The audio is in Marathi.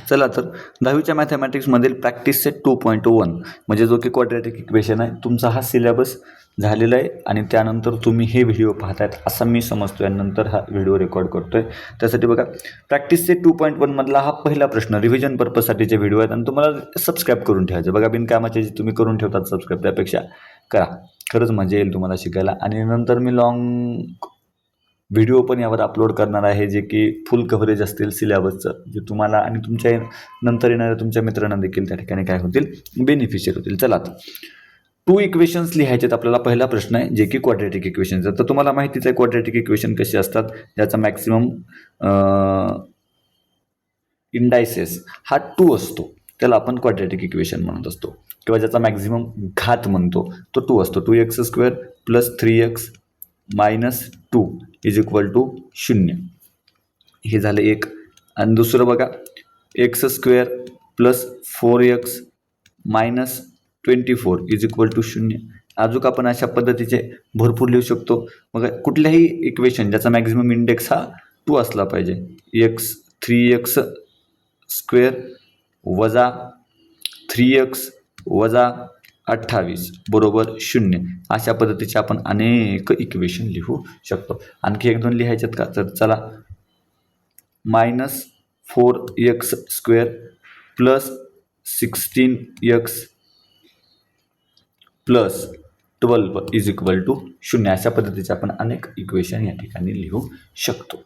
चला तर 10वीच्या मॅथमॅटिक्समधील प्रॅक्टिस सेट 2.1 म्हणजे जो की क्वाड्रॅटिक इक्वेशन आहे, तुमचा हा सिलेबस झालेला आहे आणि त्यानंतर तुम्ही हे व्हिडिओ पाहतायत असं मी समजतो आहे. नंतर हा व्हिडिओ रेकॉर्ड करतो आहे. त्यासाठी बघा, प्रॅक्टिस सेट 2.1 मधला हा पहिला प्रश्न रिव्हिजन पर्पजसाठीचे व्हिडिओ आहेत आणि तुम्हाला सबस्क्राईब करून ठेवायचे. बघा, बिनकामाचे जे तुम्ही करून ठेवतात सबस्क्राईब, त्यापेक्षा करा, खरंच मजा येईल तुम्हाला शिकायला. आणि नंतर मी लॉंग व्हिडिओ पण यावर अपलोड करणार आहे, जे की फुल कव्हरेज असतील सिलेबसचं, जे तुम्हाला आणि तुमच्या नंतर येणाऱ्या तुमच्या मित्रांना देखील त्या ठिकाणी काय होतील, बेनिफिशियल होतील. चला, 2 इक्वेशन्स लिहायचे आहेत आपल्याला. पहिला प्रश्न आहे जे की क्वाड्रॅटिक इक्वेशनचा. तर तुम्हाला माहितीच आहे क्वाड्रॅटिक इक्वेशन कशी असतात. ज्याचा मॅक्सिमम इंडायसेस हा 2 असतो, त्याला आपण क्वाड्रॅटिक इक्वेशन म्हणत असतो, किंवा ज्याचा मॅक्झिमम घात म्हणतो तो 2 असतो. 2x² + 3x - 2 = 0. हे झालं एक. आणि दुसरं बघा, x² + 4x - 24 = 0. अजून आपण अशा पद्धतीचे भरपूर लिहू शकतो. मग कुठल्याही इक्वेशन ज्याचा मॅक्झिमम इंडेक्स हा 2 असला पाहिजे. 3x² - 3x - 28 = 0. अशा पद्धतीचे आपण अनेक इक्वेशन लिहू शकतो. आणखी 1-2 लिहायच्यात का? तर चला, -4x² + 16x + 12 = 0. अशा पद्धतीचे आपण अनेक इक्वेशन या ठिकाणी लिहू शकतो.